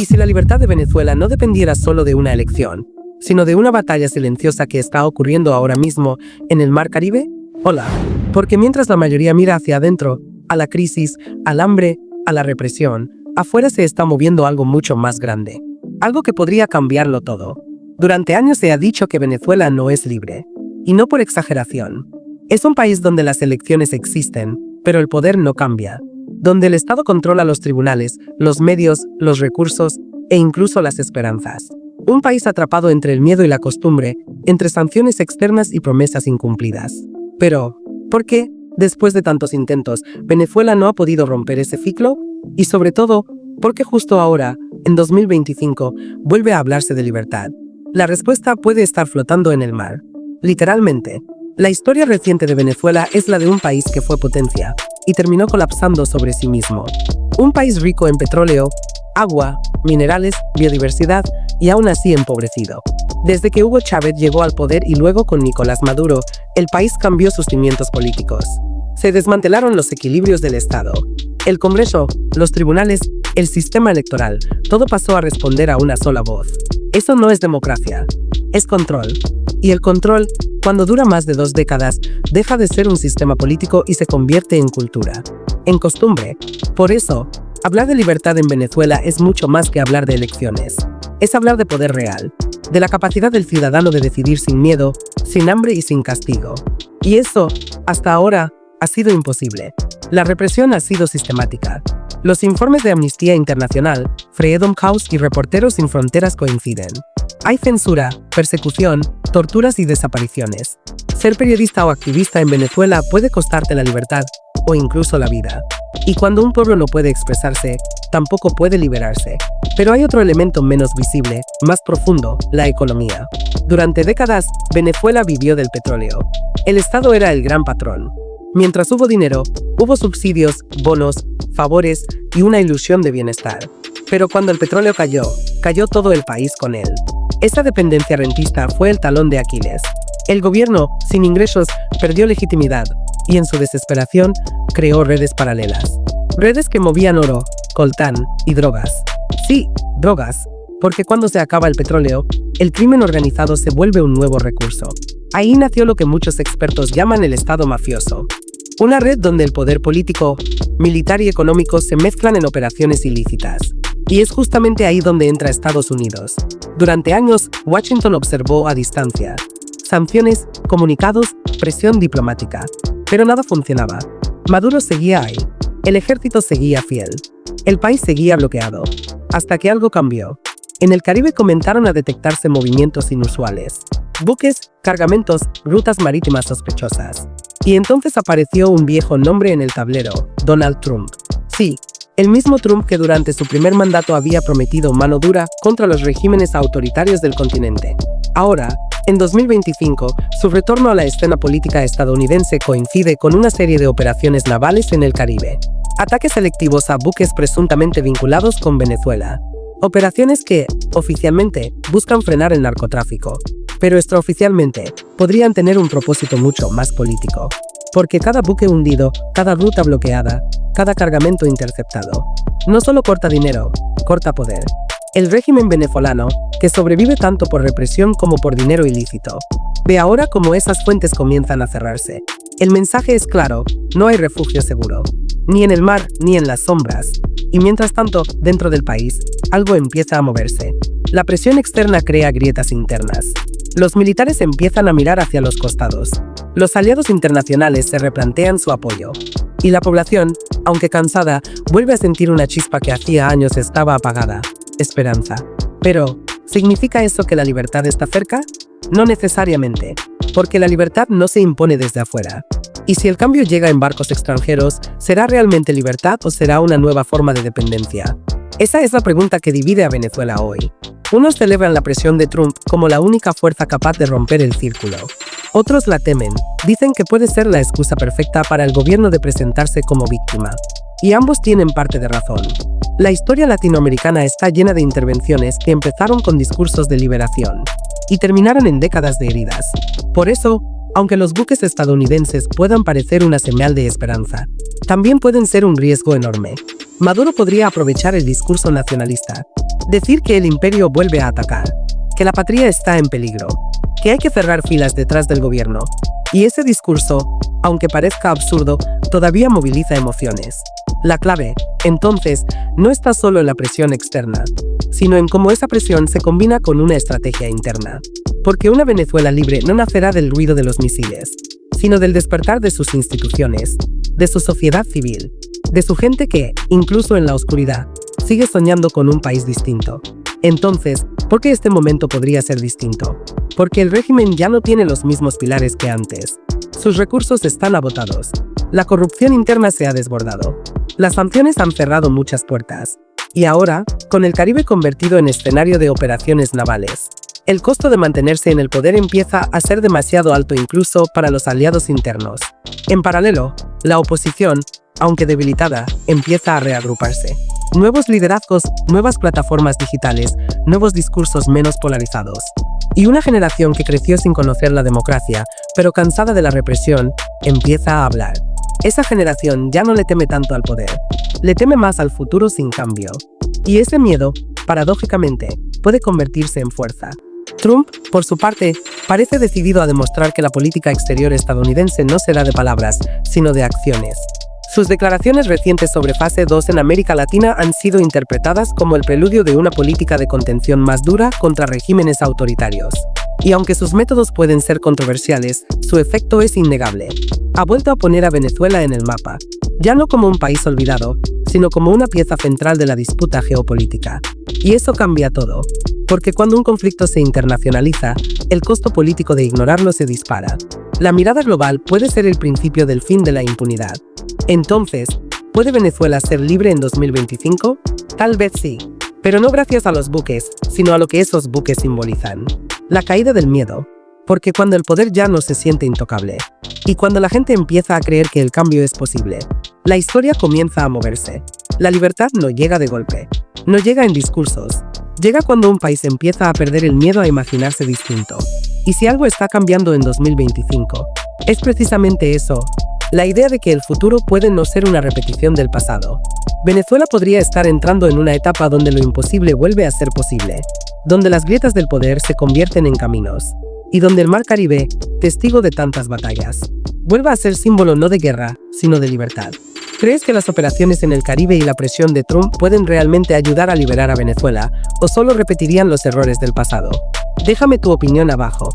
¿Y si la libertad de Venezuela no dependiera solo de una elección, sino de una batalla silenciosa que está ocurriendo ahora mismo en el Mar Caribe? Hola, porque mientras la mayoría mira hacia adentro, a la crisis, al hambre, a la represión, afuera se está moviendo algo mucho más grande. Algo que podría cambiarlo todo. Durante años se ha dicho que Venezuela no es libre. Y no por exageración. Es un país donde las elecciones existen, pero el poder no cambia. Donde el Estado controla los tribunales, los medios, los recursos e incluso las esperanzas. Un país atrapado entre el miedo y la costumbre, entre sanciones externas y promesas incumplidas. Pero, ¿por qué, después de tantos intentos, Venezuela no ha podido romper ese ciclo? Y sobre todo, ¿por qué justo ahora, en 2025, vuelve a hablarse de libertad? La respuesta puede estar flotando en el mar. Literalmente, la historia reciente de Venezuela es la de un país que fue potencia y terminó colapsando sobre sí mismo. Un país rico en petróleo, agua, minerales, biodiversidad y aún así empobrecido. Desde que Hugo Chávez llegó al poder y luego con Nicolás Maduro, el país cambió sus cimientos políticos. Se desmantelaron los equilibrios del Estado. El Congreso, los tribunales, el sistema electoral, todo pasó a responder a una sola voz. Eso no es democracia, es control. Y el control, cuando dura más de 2 décadas, deja de ser un sistema político y se convierte en cultura, en costumbre. Por eso, hablar de libertad en Venezuela es mucho más que hablar de elecciones. Es hablar de poder real, de la capacidad del ciudadano de decidir sin miedo, sin hambre y sin castigo. Y eso, hasta ahora, ha sido imposible. La represión ha sido sistemática. Los informes de Amnistía Internacional, Freedom House y Reporteros Sin Fronteras coinciden. Hay censura, persecución, torturas y desapariciones. Ser periodista o activista en Venezuela puede costarte la libertad o incluso la vida. Y cuando un pueblo no puede expresarse, tampoco puede liberarse. Pero hay otro elemento menos visible, más profundo, la economía. Durante décadas, Venezuela vivió del petróleo. El Estado era el gran patrón. Mientras hubo dinero, hubo subsidios, bonos, favores y una ilusión de bienestar. Pero cuando el petróleo cayó, cayó todo el país con él. Esa dependencia rentista fue el talón de Aquiles. El gobierno, sin ingresos, perdió legitimidad y en su desesperación creó redes paralelas. Redes que movían oro, coltán y drogas. Sí, drogas, porque cuando se acaba el petróleo, el crimen organizado se vuelve un nuevo recurso. Ahí nació lo que muchos expertos llaman el Estado mafioso. Una red donde el poder político, militar y económico se mezclan en operaciones ilícitas. Y es justamente ahí donde entra Estados Unidos. Durante años, Washington observó a distancia. Sanciones, comunicados, presión diplomática. Pero nada funcionaba. Maduro seguía ahí. El ejército seguía fiel. El país seguía bloqueado. Hasta que algo cambió. En el Caribe comenzaron a detectarse movimientos inusuales. Buques, cargamentos, rutas marítimas sospechosas. Y entonces apareció un viejo nombre en el tablero, Donald Trump. Sí, el mismo Trump que durante su primer mandato había prometido mano dura contra los regímenes autoritarios del continente. Ahora, en 2025, su retorno a la escena política estadounidense coincide con una serie de operaciones navales en el Caribe. Ataques selectivos a buques presuntamente vinculados con Venezuela. Operaciones que, oficialmente, buscan frenar el narcotráfico. Pero extraoficialmente, podrían tener un propósito mucho más político. Porque cada buque hundido, cada ruta bloqueada, cada cargamento interceptado, no solo corta dinero, corta poder. El régimen venezolano, que sobrevive tanto por represión como por dinero ilícito, ve ahora cómo esas fuentes comienzan a cerrarse. El mensaje es claro, no hay refugio seguro, ni en el mar ni en las sombras. Y mientras tanto, dentro del país, algo empieza a moverse. La presión externa crea grietas internas. Los militares empiezan a mirar hacia los costados. Los aliados internacionales se replantean su apoyo. Y la población, aunque cansada, vuelve a sentir una chispa que hacía años estaba apagada. Esperanza. Pero, ¿significa eso que la libertad está cerca? No necesariamente, porque la libertad no se impone desde afuera. Y si el cambio llega en barcos extranjeros, ¿será realmente libertad o será una nueva forma de dependencia? Esa es la pregunta que divide a Venezuela hoy. Unos celebran la presión de Trump como la única fuerza capaz de romper el círculo. Otros la temen, dicen que puede ser la excusa perfecta para el gobierno de presentarse como víctima. Y ambos tienen parte de razón. La historia latinoamericana está llena de intervenciones que empezaron con discursos de liberación y terminaron en décadas de heridas. Por eso, aunque los buques estadounidenses puedan parecer una señal de esperanza, también pueden ser un riesgo enorme. Maduro podría aprovechar el discurso nacionalista, Decir que el imperio vuelve a atacar, que la patria está en peligro, que hay que cerrar filas detrás del gobierno. Y ese discurso, aunque parezca absurdo, todavía moviliza emociones. La clave, entonces, no está solo en la presión externa, sino en cómo esa presión se combina con una estrategia interna. Porque una Venezuela libre no nacerá del ruido de los misiles, sino del despertar de sus instituciones, de su sociedad civil, de su gente que, incluso en la oscuridad, sigue soñando con un país distinto. Entonces, ¿por qué este momento podría ser distinto? Porque el régimen ya no tiene los mismos pilares que antes. Sus recursos están agotados. La corrupción interna se ha desbordado. Las sanciones han cerrado muchas puertas. Y ahora, con el Caribe convertido en escenario de operaciones navales, el costo de mantenerse en el poder empieza a ser demasiado alto incluso para los aliados internos. En paralelo, la oposición, aunque debilitada, empieza a reagruparse. Nuevos liderazgos, nuevas plataformas digitales, nuevos discursos menos polarizados. Y una generación que creció sin conocer la democracia, pero cansada de la represión, empieza a hablar. Esa generación ya no le teme tanto al poder, le teme más al futuro sin cambio. Y ese miedo, paradójicamente, puede convertirse en fuerza. Trump, por su parte, parece decidido a demostrar que la política exterior estadounidense no será de palabras, sino de acciones. Sus declaraciones recientes sobre fase 2 en América Latina han sido interpretadas como el preludio de una política de contención más dura contra regímenes autoritarios. Y aunque sus métodos pueden ser controversiales, su efecto es innegable. Ha vuelto a poner a Venezuela en el mapa, ya no como un país olvidado, sino como una pieza central de la disputa geopolítica. Y eso cambia todo, porque cuando un conflicto se internacionaliza, el costo político de ignorarlo se dispara. La mirada global puede ser el principio del fin de la impunidad. Entonces, ¿puede Venezuela ser libre en 2025? Tal vez sí, pero no gracias a los buques, sino a lo que esos buques simbolizan. La caída del miedo, porque cuando el poder ya no se siente intocable, y cuando la gente empieza a creer que el cambio es posible, la historia comienza a moverse. La libertad no llega de golpe, no llega en discursos, llega cuando un país empieza a perder el miedo a imaginarse distinto. Y si algo está cambiando en 2025, es precisamente eso. La idea de que el futuro puede no ser una repetición del pasado. Venezuela podría estar entrando en una etapa donde lo imposible vuelve a ser posible, donde las grietas del poder se convierten en caminos, y donde el Mar Caribe, testigo de tantas batallas, vuelva a ser símbolo no de guerra, sino de libertad. ¿Crees que las operaciones en el Caribe y la presión de Trump pueden realmente ayudar a liberar a Venezuela, o solo repetirían los errores del pasado? Déjame tu opinión abajo.